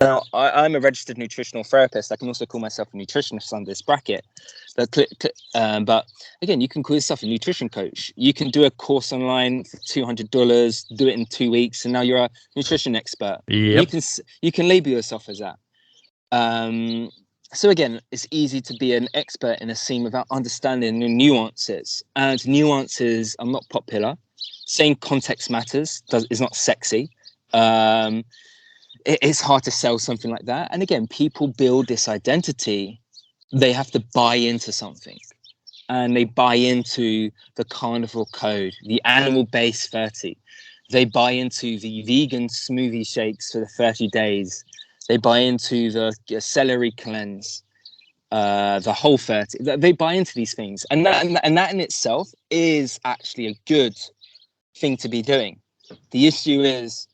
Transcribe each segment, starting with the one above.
Now, I'm a registered nutritional therapist. I can also call myself a nutritionist under this bracket. But again, you can call yourself a nutrition coach. You can do a course online for $200, do it in 2 weeks, and now you're a nutrition expert. Yep. You can label yourself as that. So again, it's easy to be an expert in a scene without understanding the nuances. And nuances are not popular. Saying context matters is not sexy. It's hard to sell something like that. And again, people build this identity. They have to buy into something. And they buy into the carnivore code, the animal-based 30. They buy into the vegan smoothie shakes for the 30 days. They buy into the celery cleanse, the whole 30. They buy into these things. And that in itself is actually a good thing to be doing. The issue is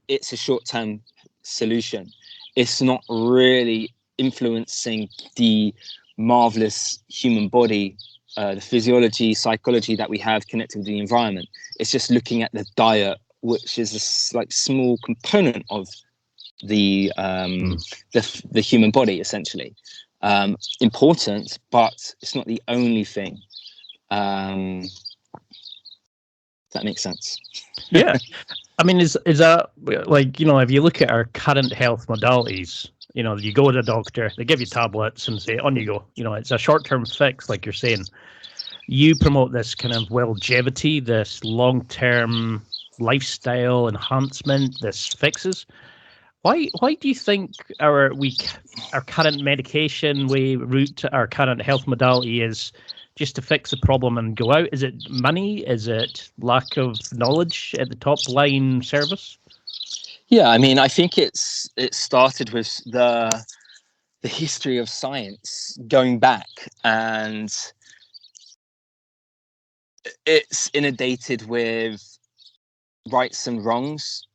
it's a short-term solution. It's not really influencing the marvelous human body, the physiology, psychology that we have connected with the environment. It's just looking at the diet, which is a like small component of the human body, essentially. Important, but it's not the only thing. That makes sense. Yeah. I mean, is that like, if you look at our current health modalities, you go to the doctor, they give you tablets and say, on you go. It's a short-term fix, like you're saying. You promote this kind of longevity, this long-term lifestyle enhancement, this fixes. Why do you think our current medication route, our current health modality is just to fix the problem and go out? Is it money? Is it lack of knowledge at the top line service? Yeah, I mean, I think it started with the history of science going back, and it's inundated with rights and wrongs,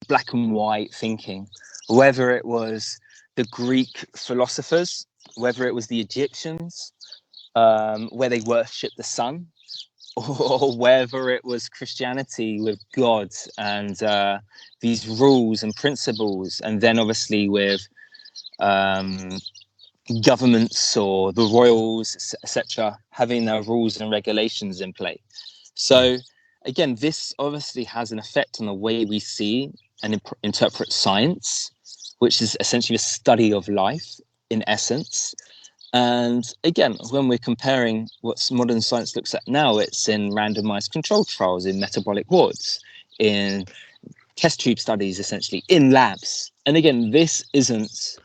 black and white thinking, whether it was the Greek philosophers, whether it was the Egyptians, where they worship the sun, or whether it was Christianity with God and these rules and principles, and then obviously with governments or the royals, etc., having their rules and regulations in play. So again, this obviously has an effect on the way we see and interpret science, which is essentially a study of life in essence. And again, when we're comparing what modern science looks at now, it's in randomized controlled trials, in metabolic wards, in test tube studies, essentially, in labs. And again, this isn't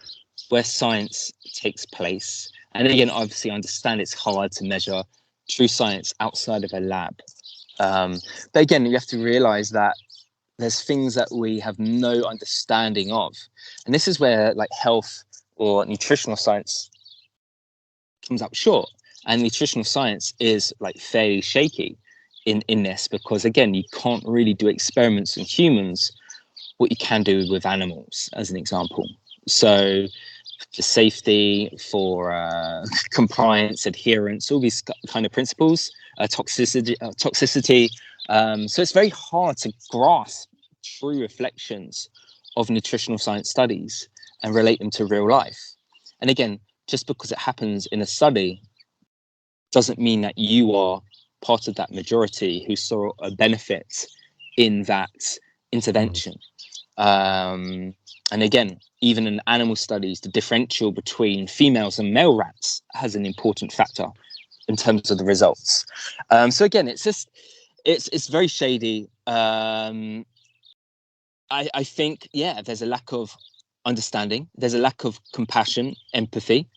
where science takes place. And again, obviously, I understand it's hard to measure true science outside of a lab. But again, you have to realize that there's things that we have no understanding of. And this is where like health or nutritional science comes up short. And nutritional science is like fairly shaky in this, because again, you can't really do experiments in humans what you can do with animals, as an example. So for safety, for compliance, adherence, all these kind of principles, toxicity. So it's very hard to grasp true reflections of nutritional science studies and relate them to real life. And again, just because it happens in a study doesn't mean that you are part of that majority who saw a benefit in that intervention. And again, even in animal studies, the differential between females and male rats has an important factor in terms of the results. So again, it's very shady. I think, there's a lack of understanding. There's a lack of compassion, empathy.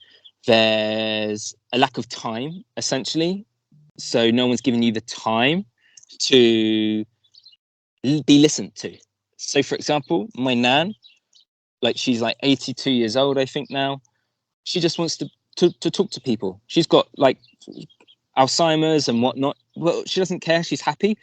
There's a lack of time, essentially. So no one's giving you the time to be listened to. So, for example, my nan, she's 82 years old, I think now. She just wants to talk to people. She's got Alzheimer's and whatnot. Well, she doesn't care. She's happy.